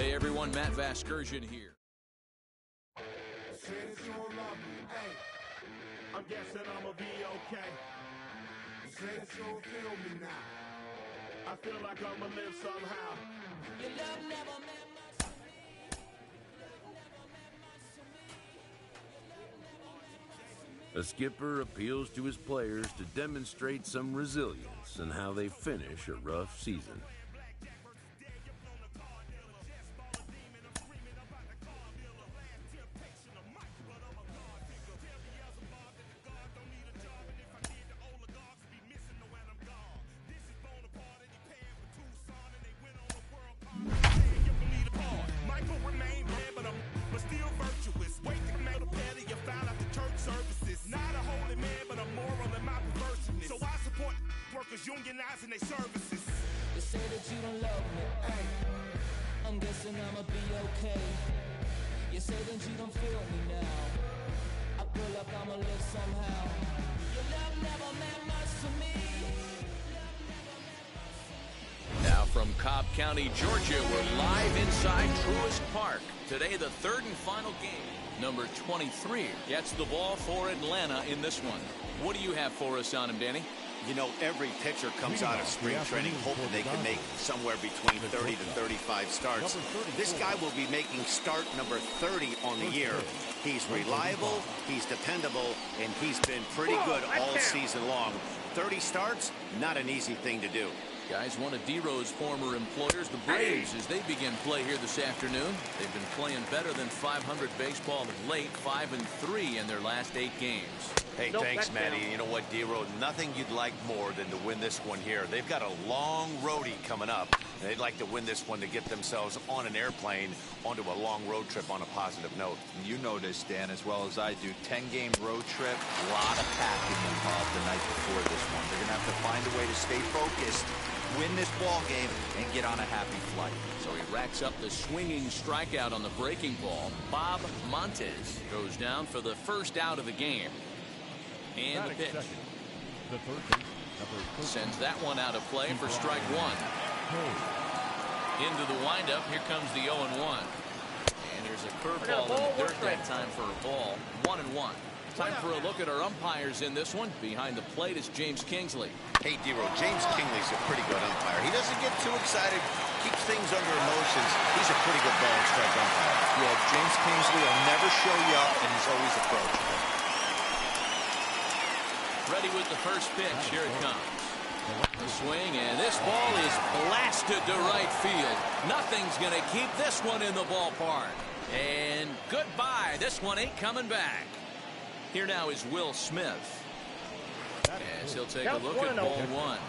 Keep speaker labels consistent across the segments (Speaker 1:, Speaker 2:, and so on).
Speaker 1: Hey everyone, Matt Vasgersian here.
Speaker 2: Since you don't love me, hey, I'm guessing I'ma be okay. Since you don't feel me now, I feel like I'ma live somehow. Your love never meant much to me.
Speaker 3: A skipper appeals to his players to demonstrate some resilience in how they finish a rough season.
Speaker 2: Unionizing their services.
Speaker 4: You say that you don't love me, hey. I'm guessing I'ma be okay. You say that you don't feel me now. I feel like I'ma live somehow. Your love never meant much to me.
Speaker 1: Now from Cobb County, Georgia, we're live inside Truist Park. Today, the third and final game. Number 23 gets the ball for Atlanta in this one. What do you have for us on him, Danny?
Speaker 5: You know, every pitcher comes out of spring training hoping they can make somewhere between 30 to 35 starts. This guy will be making start number 30 on the year. He's reliable, he's dependable, and he's been pretty good all season long. 30 starts, not an easy thing to do.
Speaker 1: Guys, one of D-Row's former employers, the Braves, as they begin play here this afternoon. They've been playing better than 500 baseball of late, 5-3 in their last 8 games.
Speaker 5: Hey, thanks, Matty. You know what, D-Row, nothing you'd like more than to win this one here. They've got a long roadie coming up, and they'd like to win this one to get themselves on an airplane onto a long road trip on a positive note.
Speaker 6: You know this, Dan, as well as I do. 10-game road trip, a lot of packing involved the night before this one. They're going to have to find a way to stay focused, win this ball game, and get on a happy flight.
Speaker 1: So he racks up the swinging strikeout on the breaking ball. Bob Montes goes down for the first out of the game. And the pitch. Sends that one out of play for strike one. Into the windup. Here comes the 0-1. And there's a curveball in the dirt that time for a ball. 1-1. Time for a look at our umpires in this one. Behind the plate is James Kingsley.
Speaker 5: Hey, D-Row, James Kingsley's a pretty good umpire. He doesn't get too excited, keeps things under emotions. He's a pretty good ball and strike umpire.
Speaker 6: Yeah, James Kingsley will never show you up, and he's always approachable.
Speaker 1: Ready with the first pitch. Here it comes. The swing, and this ball is blasted to right field. Nothing's going to keep this one in the ballpark. And goodbye. This one ain't coming back. Here now is Will Smith. As he'll take a look at ball one.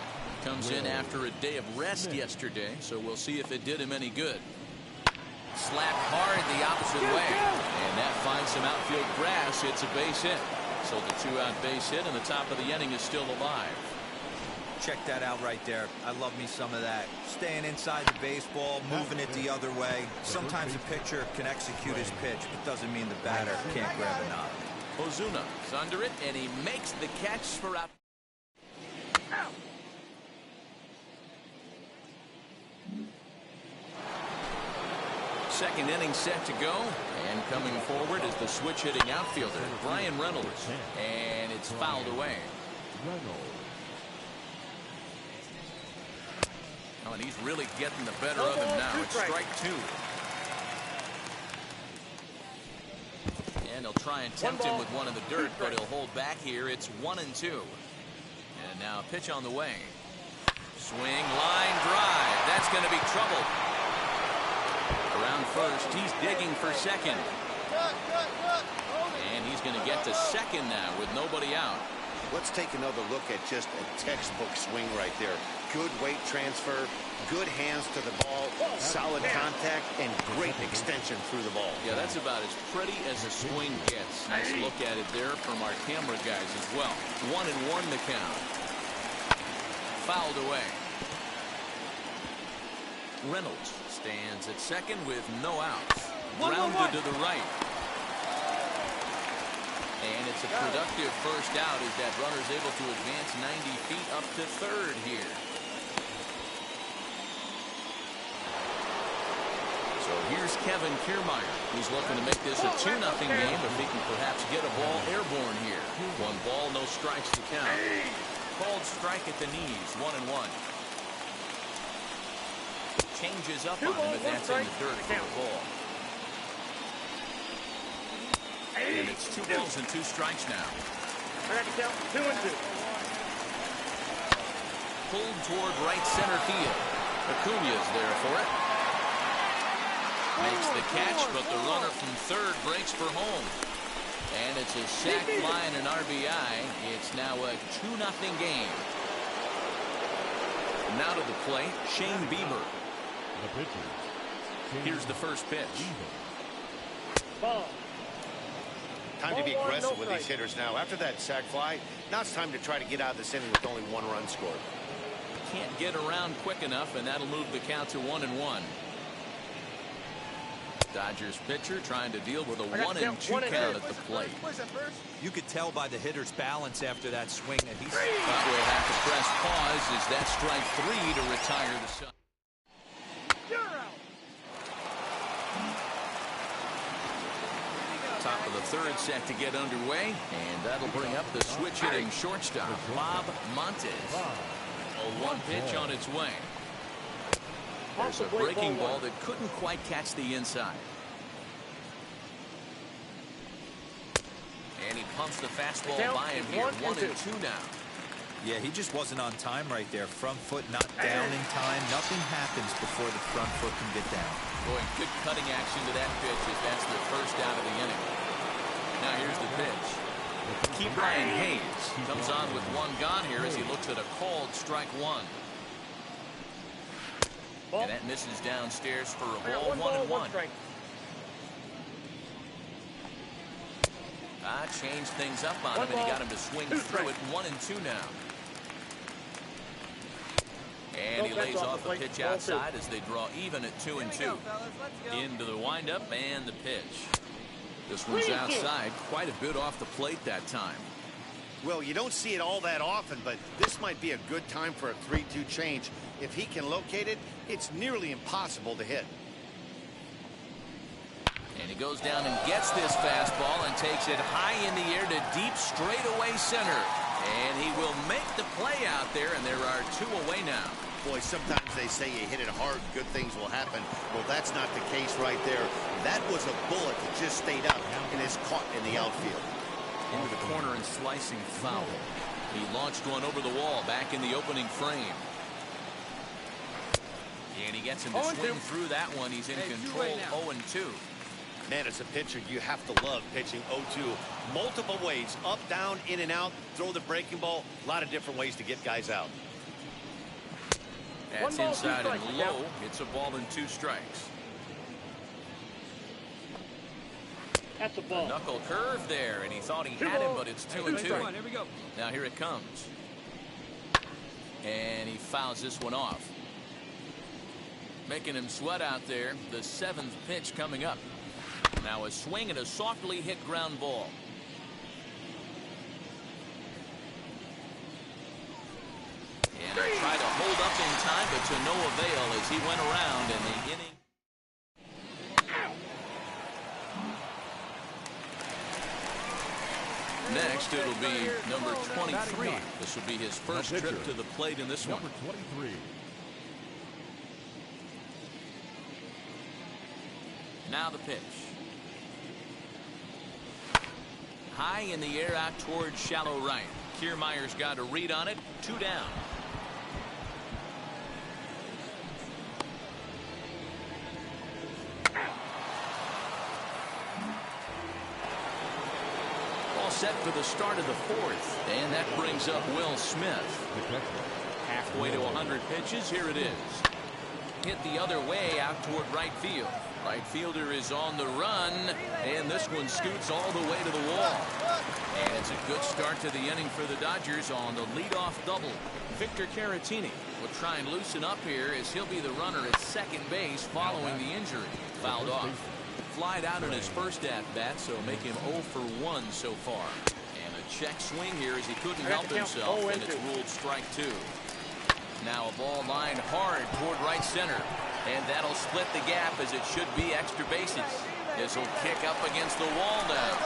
Speaker 1: Comes in after a day of rest yesterday, so we'll see if it did him any good. Slapped hard the opposite way. And that finds some outfield grass. It's a base hit. So the 2-out base hit, and the top of the inning is still alive.
Speaker 6: Check that out right there. I love me some of that. Staying inside the baseball, moving it the other way. Sometimes a pitcher can execute his pitch, but doesn't mean the batter can't grab a knob.
Speaker 1: Ozuna is under it, and he makes the catch for out. Second inning set to go, and coming forward is the switch-hitting outfielder, Brian Reynolds, and it's fouled away. Oh, and he's really getting the better of him now. It's strike two. And he'll try and tempt him with one in the dirt, but he'll hold back here. It's 1-2. And now a pitch on the way. Swing, line drive. That's going to be trouble. Around first, he's digging for second. And he's going to get to second now with nobody out.
Speaker 5: Let's take another look at just a textbook swing right there. Good weight transfer, good hands to the ball, solid contact, and great extension through the ball.
Speaker 1: Yeah, that's about as pretty as a swing gets. Nice look at it there from our camera guys as well. 1-1 the count. Fouled away. Reynolds stands at second with no outs. Grounded to the right. And it's a productive first out as that runner's able to advance 90 feet up to third here. So is Kevin Kiermaier. He's looking to make this a 2-0 game if he can perhaps get a ball airborne here. 1 ball, no strikes to count. Called strike at the knees, 1-1. Changes up on him, and that's in the dirt for a ball. And it's 2 balls and 2 strikes now.
Speaker 7: 2-2.
Speaker 1: Pulled toward right center field. Acuña's there for it. Makes the catch, but the runner from third breaks for home. And it's a sac fly and an RBI. It's now a 2-0 game. Now to the plate, Shane Bieber. Here's the first pitch.
Speaker 5: Time to be aggressive with these hitters now. After that sac fly, now it's time to try to get out of this inning with only 1 run scored.
Speaker 1: Can't get around quick enough, and that'll move the count to 1-1. Dodgers pitcher trying to deal with a 1-2 count at the plate.
Speaker 6: You could tell by the hitter's balance after that swing that he's...
Speaker 1: But we'll have to press pause as that strike 3 to retire the Sun. Top of the third set to get underway, and that'll bring up the switch hitting shortstop, Bob Montes. A 1 pitch on its way. There's a breaking ball that couldn't quite catch the inside. And he pumps the fastball by him here. 1-2 now.
Speaker 6: Yeah, he just wasn't on time right there. Front foot not down in time. Nothing happens before the front foot can get down.
Speaker 1: Boy, good cutting action to that pitch as that's the first out of the inning. Now here's the pitch. Brian Hayes comes on with 1 gone here as he looks at a called strike 1. And that misses downstairs for a ball. 1-1. Changed things up on him, and he got him to swing through it. 1-2 now. And he lays off a pitch outside as they draw even at 2-2. Into the windup and the pitch. This one's outside, quite a bit off the plate that time.
Speaker 5: Well, you don't see it all that often, but this might be a good time for a 3-2 change. If he can locate it, it's nearly impossible to hit.
Speaker 1: And he goes down and gets this fastball and takes it high in the air to deep straightaway center. And he will make the play out there, and there are 2 away now.
Speaker 5: Boy, sometimes they say you hit it hard, good things will happen. Well, that's not the case right there. That was a bullet that just stayed up and is caught in the outfield.
Speaker 1: Into the corner and slicing foul. He launched one over the wall back in the opening frame. And he gets him to swing through that one. He's in control. 0-2.
Speaker 5: Man, as a pitcher, you have to love pitching 0-2. Multiple ways, up, down, in and out, throw the breaking ball. A lot of different ways to get guys out.
Speaker 1: That's inside and low. It's a ball and 2 strikes.
Speaker 7: That's a ball.
Speaker 1: A knuckle curve there, and he thought he had him, but it's 2-2.
Speaker 7: Here we go.
Speaker 1: Now here it comes. And he fouls this one off. Making him sweat out there. The 7th pitch coming up. Now a swing and a softly hit ground ball. And he tried to hold up in time, but to no avail as he went around in the inning. Next, it'll be number 23. This will be his first trip to the plate in this one.
Speaker 2: Number 23.
Speaker 1: Now the pitch. High in the air out towards shallow right. Kiermaier's got a read on it. 2 down. All set for the start of the 4th. And that brings up Will Smith. Halfway to 100 pitches. Here it is. Hit the other way out toward right field. Right fielder is on the run, and this one scoots all the way to the wall. And it's a good start to the inning for the Dodgers on the leadoff double. Victor Caratini will try and loosen up here as he'll be the runner at second base following the injury. Fouled off. Flied out in his first at-bat, so make him 0 for 1 so far. And a check swing here as he couldn't help himself, and it's ruled strike 2. Now a ball lined hard toward right center. And that'll split the gap as it should be extra bases. This will kick up against the wall now.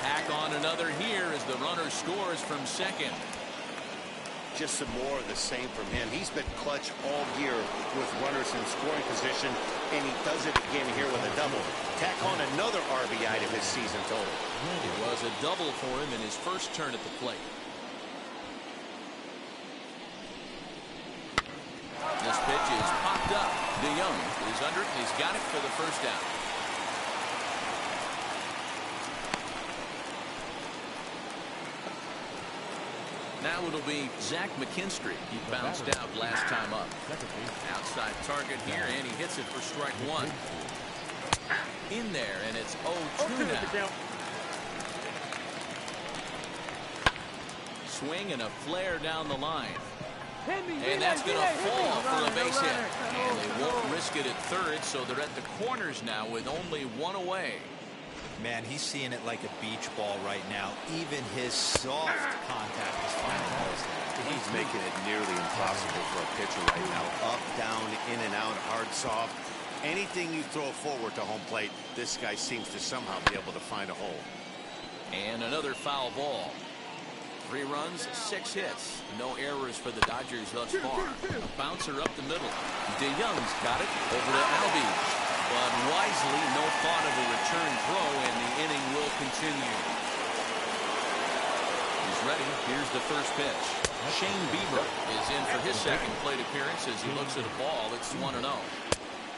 Speaker 1: Tack on another here as the runner scores from second.
Speaker 5: Just some more of the same from him. He's been clutch all year with runners in scoring position, and he does it again here with a double. Tack on another RBI to his season total.
Speaker 1: It was a double for him in his first turn at the plate. This pitch is popped up. DeYoung is under it, and he's got it for the first down. Now it'll be Zach McKinstry. He bounced out last time up. Outside target here, and he hits it for strike one. In there, and it's 0-2 now. Swing and a flare down the line. And that's going to fall for a base hit. And they won't risk it at third, so they're at the corners now with only one away.
Speaker 6: Man, he's seeing it like a beach ball right now. Even his soft contact is finding holes there.
Speaker 5: He's making it nearly impossible for a pitcher right now. Up, down, in and out, hard, soft. Anything you throw forward to home plate, this guy seems to somehow be able to find a hole.
Speaker 1: And another foul ball. 3 runs, 6 hits. No errors for the Dodgers thus far. A bouncer up the middle. DeYoung's got it over to Albies. But wisely, no thought of a return throw, and the inning will continue. He's ready. Here's the first pitch. Shane Bieber is in for his second plate appearance as he looks at a ball. It's 1-0.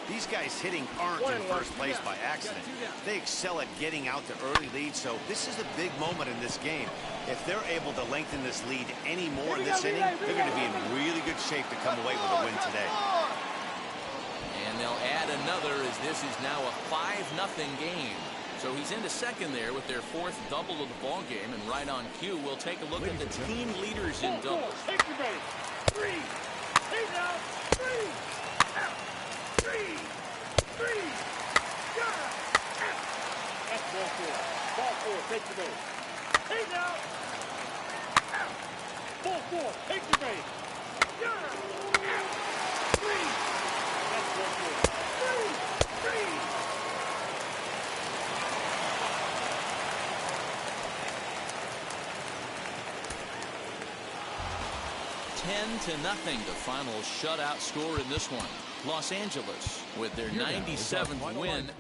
Speaker 5: These guys hitting aren't in first place by accident. They excel at getting out to early leads, so this is a big moment in this game. If they're able to lengthen this lead any more in this inning, they're going to be in really good shape to come away with a win today.
Speaker 1: And they'll add another as this is now a 5-0 game. So he's into second there with their 4th double of the ball game, and right on cue, we'll take a look at the team leaders in doubles.
Speaker 7: Take your base. 3. Hey now. 3. Out. 3. 3. Yeah. That's ball 4. Ball 4. Take your base. Hey now. Out. Ball 4. Take your base. Yeah. Out. 3. That's ball 4. 3. 3.
Speaker 1: 10-0, the final shutout score in this one. Los Angeles with their 97th win.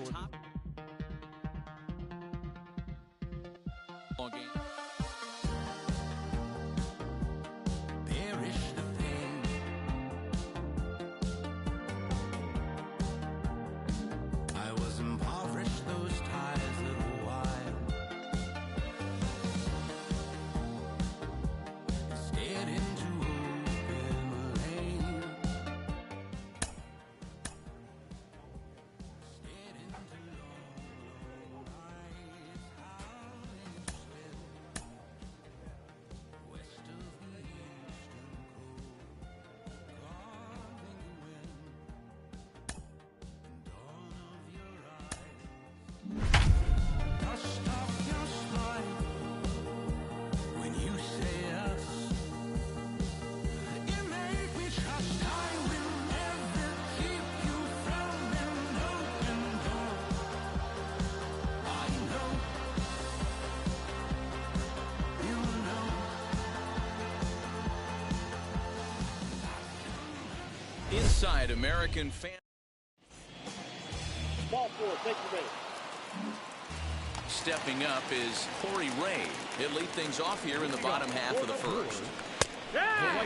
Speaker 1: Inside American fan.
Speaker 7: Ball 4. Take your base.
Speaker 1: Stepping up is Corey Ray. He'll lead things off here in the bottom half of the first.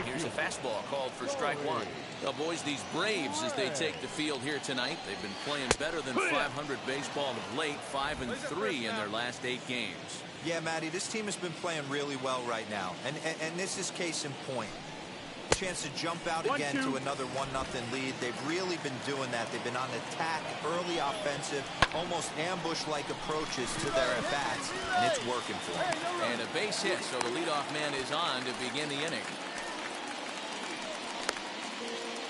Speaker 1: Here's a fastball called for strike one. Now, boys, these Braves, as they take the field here tonight, they've been playing better than 500 baseball of late, 5-3 in their last 8 games.
Speaker 6: Yeah, Matty, this team has been playing really well right now, and this is case in point. Chance to jump out again to another 1-0 lead. They've really been doing that. They've been on attack, early offensive, almost ambush-like approaches to their at-bats, and it's working for them.
Speaker 1: And a base hit, so the leadoff man is on to begin the inning.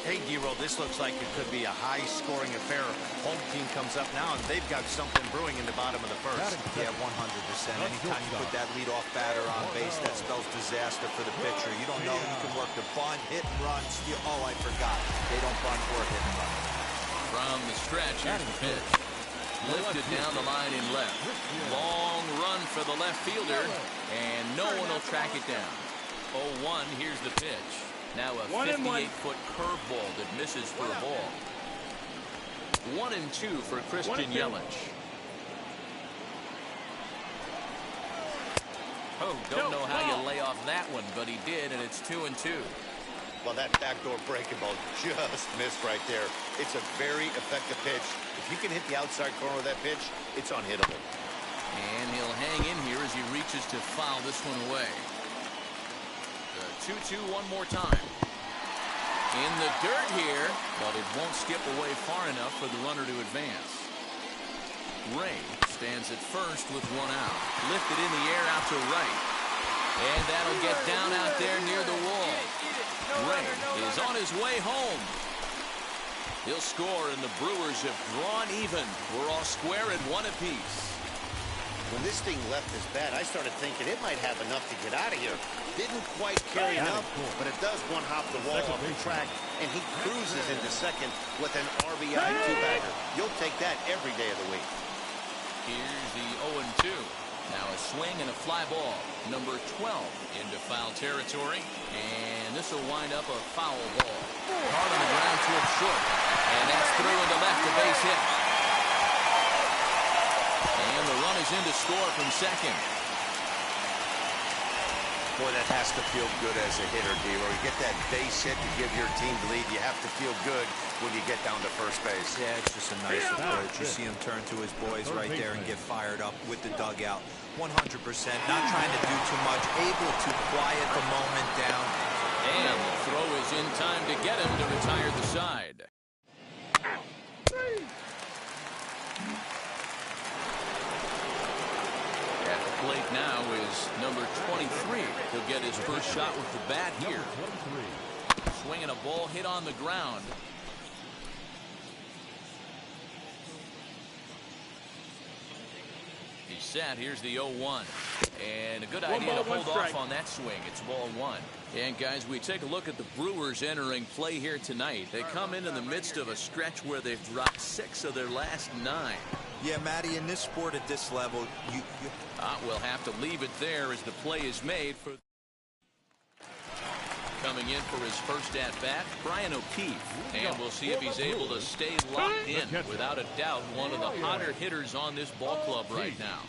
Speaker 5: Hey, D-Roll, this looks like it could be a high-scoring affair. Home team comes up now, and they've got something brewing in the bottom of the first.
Speaker 6: Yeah, 100%. Anytime you put that leadoff batter on base, that spells disaster for the pitcher. You don't know. You can work the bunt, hit and run, steal. Oh, I forgot. They don't bunt or hit and run.
Speaker 1: From the stretch, here's the pitch. Lifted down the line in left. Long run for the left fielder, and no one will track it down. 0-1, here's the pitch. Now a 58-foot curveball that misses for a ball. 1-2 for Christian Yelich. Oh, don't know how you lay off that one, but he did, and it's 2-2.
Speaker 5: Well, that backdoor breaking ball just missed right there. It's a very effective pitch. If you can hit the outside corner of that pitch, it's unhittable.
Speaker 1: And he'll hang in here as he reaches to foul this one away. The 2-2 one more time. In the dirt here, but it won't skip away far enough for the runner to advance. Ray stands at first with one out. Lifted in the air out to right. And that'll get down out there near the wall. Ray is on his way home. He'll score, and the Brewers have drawn even. We're all square at 1 apiece.
Speaker 5: When this thing left his bat, I started thinking it might have enough to get out of here. Didn't quite carry enough, but it does one hop the wall off the track, and he cruises into second with an RBI two-bagger. You'll take that every day of the week.
Speaker 1: Here's the 0-2. Now a swing and a fly ball. Number 12 into foul territory, and this will wind up a foul ball. Hard on the ground towards short, and that's through into left, a base hit. And the run is in to score from second.
Speaker 5: Boy, that has to feel good as a hitter, D-Roll. You get that base hit to give your team the lead. You have to feel good when you get down to first base.
Speaker 6: Yeah, it's just a nice approach. You see him turn to his boys right there and get fired up with the dugout. 100%, not trying to do too much, able to quiet the moment down.
Speaker 1: And the throw is in time to get him to retire the side. At the plate now is number 23. He'll get his first shot with the bat here. Swinging a ball hit on the ground. He's set. Here's the 0-1. And a good idea to hold off on that swing. It's ball 1. And guys, we take a look at the Brewers entering play here tonight. They come in the midst of a stretch where they've dropped 6 of their last 9.
Speaker 6: Yeah, Matty, in this sport at this level,
Speaker 1: we'll have to leave it there as the play is made. For coming in for his first at-bat, Brian O'Keefe. And we'll see if he's able to stay locked in. Without a doubt, one of the hotter hitters on this ball club right now.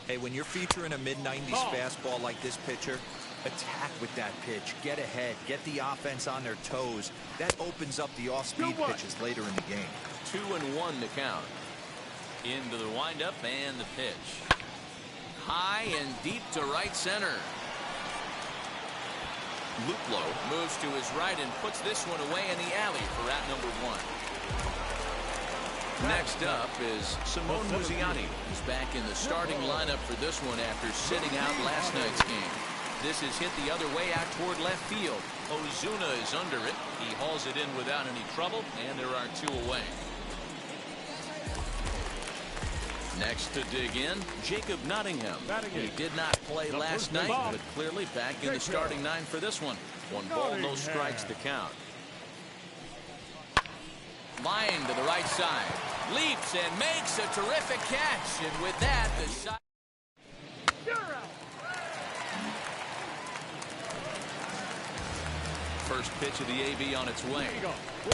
Speaker 6: Hey, when you're featuring a mid-90s fastball like this pitcher, attack with that pitch. Get ahead. Get the offense on their toes. That opens up the off-speed pitches later in the game.
Speaker 1: 2-1 to count. Into the windup and the pitch. High and deep to right center. Luplo moves to his right and puts this one away in the alley for out number 1. Next up is Simone Muziani. He's back in the starting lineup for this one after sitting out last night's game. This is hit the other way out toward left field. Ozuna is under it. He hauls it in without any trouble, and there are 2 away. Next to dig in, Jacob Nottingham. He did not play last night, but clearly back in the starting 9 for this one. 1 ball, no strikes to count. Line to the right side. Leaps and makes a terrific catch. And with that, the side. First pitch of the AB on its way.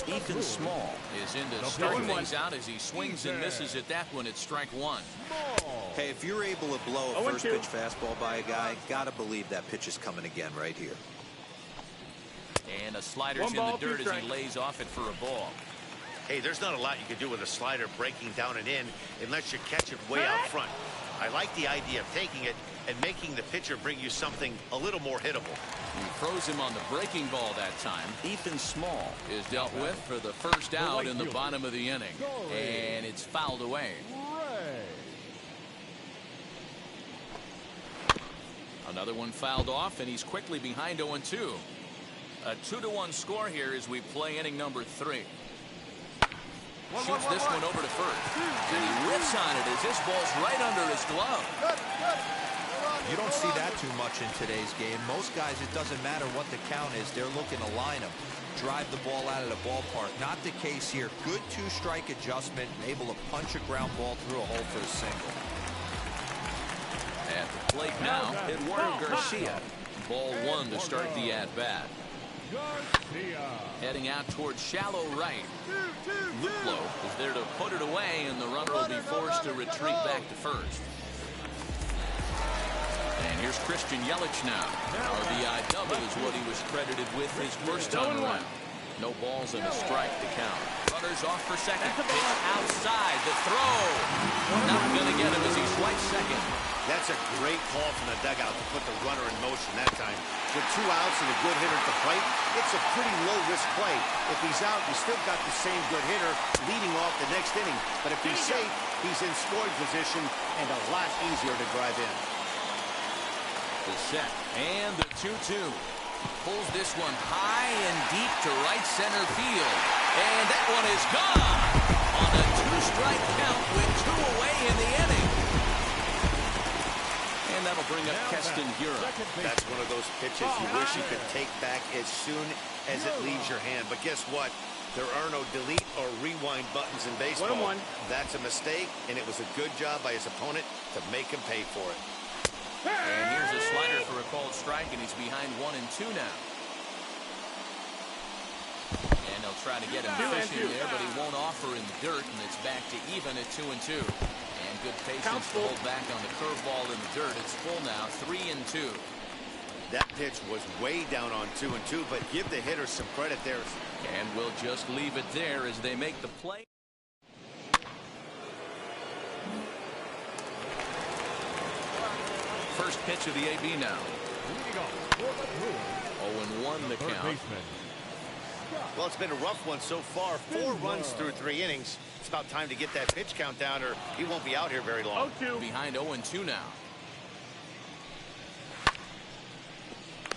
Speaker 1: Ethan Small is in to start things out as he swings and misses at that one at strike 1.
Speaker 6: Hey, if you're able to blow a first pitch fastball by a guy, gotta believe that pitch is coming again right here.
Speaker 1: And a slider's in the dirt as he lays off it for a ball.
Speaker 5: Hey, there's not a lot you can do with a slider breaking down and in unless you catch it way out front. I like the idea of taking it and making the pitcher bring you something a little more hittable.
Speaker 1: He throws him on the breaking ball that time. Ethan Small is dealt with for the first out in the bottom of the inning. And it's fouled away. Another one fouled off, and he's quickly behind 0-2. A 2-1 score here as we play inning number 3. Shoots this one over to first. And he whiffs on it as this ball's right under his glove.
Speaker 6: You don't see that too much in today's game. Most guys, it doesn't matter what the count is. They're looking to line them, drive the ball out of the ballpark. Not the case here. Good 2-strike adjustment, able to punch a ground ball through a hole for a single.
Speaker 1: At the plate now, Eduardo Garcia. Ball 1 to start the at-bat. Heading out towards shallow right. Luplo is there to put it away, and the runner will be forced to retreat back to first. And here's Christian Yelich now. RBI double is what he was credited with his first time around. No balls and a strike to count. Runners off for second. Pitch outside. The throw. Not going to get him as he swipes second.
Speaker 5: That's a great call from the dugout to put the runner in motion that time. With 2 outs and a good hitter at the plate, it's a pretty low-risk play. If he's out, he's still got the same good hitter leading off the next inning. But if he's safe, he's in scoring position and a lot easier to drive in.
Speaker 1: The set and the 2-2. Pulls this one high and deep to right center field. And that one is gone on a 2-strike count with 2 away in the inning. And that'll bring up Keston Hiura.
Speaker 5: That's one of those pitches you wish you could take back as soon as it leaves your hand. But guess what? There are no delete or rewind buttons in baseball.
Speaker 7: 1-1.
Speaker 5: That's a mistake, and it was a good job by his opponent to make him pay for it.
Speaker 1: And here's a slider for a called strike, and he's behind 1-2 now. And they'll try to get him fishing there, but he won't offer in the dirt, and it's back to even at 2-2. And good patience to hold back on the curveball in the dirt. It's full now, 3-2.
Speaker 5: That pitch was way down on 2-2, but give the hitter some credit there.
Speaker 1: And we'll just leave it there as they make the play. First pitch of the AB now. 0-1 the count.
Speaker 5: Well, it's been a rough one so far. 4 runs through 3 innings. It's about time to get that pitch count down, or he won't be out here very long.
Speaker 1: Behind 0-2 now.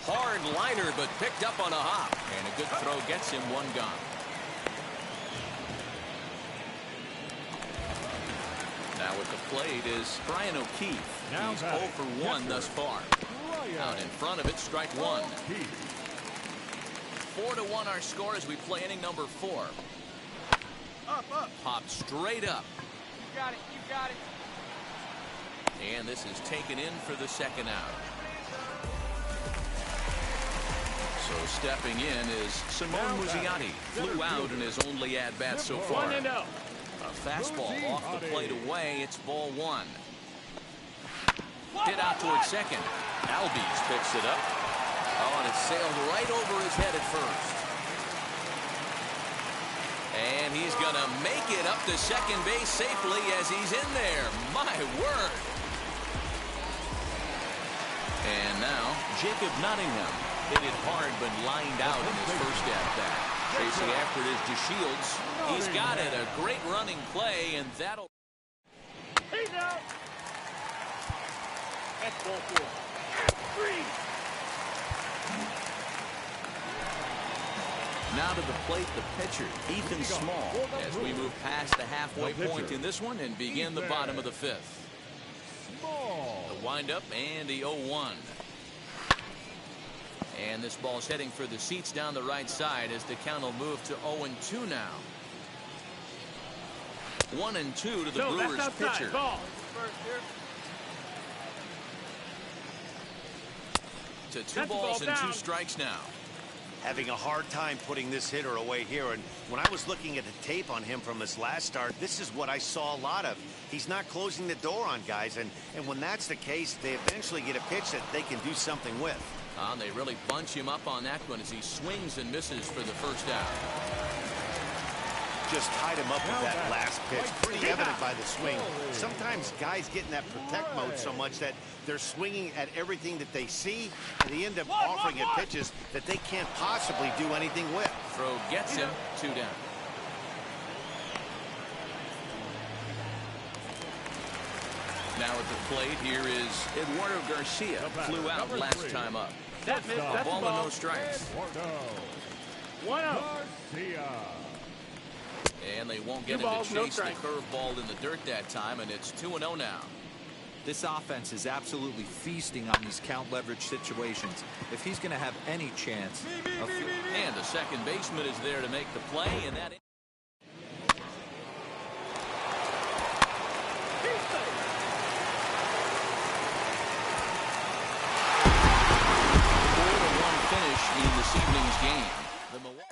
Speaker 1: Hard liner, but picked up on a hop. And a good throw gets him 1 gone. Now at the plate is Brian O'Keefe. He's 0 for 1 thus far. Out in front of it, strike 1. 4-1 our score as we play inning number 4.
Speaker 7: Up.
Speaker 1: Popped straight up.
Speaker 7: You got it.
Speaker 1: And this is taken in for the second out. So stepping in is Simone Muzziotti. Flew out in his only at-bat so far.
Speaker 7: 1-0.
Speaker 1: A fastball off the plate away. It's ball 1. Hit out towards second. Albies picks it up. Oh, and it sailed right over his head at first. And he's going to make it up to second base safely as he's in there. My word. And now, Jacob Nottingham hit it hard but lined out in his first at-bat. Chasing after it is DeShields. He's got it. A great running play, and that'll...
Speaker 7: He's out. That's ball 4. 3.
Speaker 1: Now to the plate, the pitcher, Ethan Small, as we move past the halfway point in this one and begin the bottom of the 5th. The windup and the 0-1. And this ball's heading for the seats down the right side as the count will move to 0-2 now. 1-2 to the Brewers pitcher. To 2 balls and 2 strikes now.
Speaker 5: Having a hard time putting this hitter away here, and when I was looking at the tape on him from his last start, this is what I saw a lot of. He's not closing the door on guys, and when that's the case, they eventually get a pitch that they can do something with.
Speaker 1: They really bunch him up on that one as he swings and misses for the first out.
Speaker 5: Just tied him up with that last pitch. Pretty evident by the swing. Sometimes guys get in that protect mode so much that they're swinging at everything that they see, and they end up offering it pitches that they can't possibly do anything with.
Speaker 1: Throw gets him. 2 down. Now at the plate, here is Eduardo Garcia. Flew out last time up.
Speaker 7: That missed.
Speaker 1: A
Speaker 7: That's
Speaker 1: ball
Speaker 7: the
Speaker 1: and
Speaker 7: ball.
Speaker 1: no strikes.
Speaker 7: 1-0.
Speaker 1: And they won't get
Speaker 7: Two
Speaker 1: him
Speaker 7: balls,
Speaker 1: to
Speaker 7: no
Speaker 1: chase the
Speaker 7: strikes.
Speaker 1: curveball in the dirt that time, and it's 2-0 now.
Speaker 6: This offense is absolutely feasting on these count leverage situations. If he's going to have any chance of...
Speaker 1: And the second baseman is there to make the play, and that... 4-1 finish in this evening's game. The Milwaukee...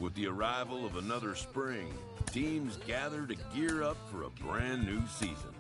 Speaker 3: With the arrival of another spring, teams gather to gear up for a brand new season.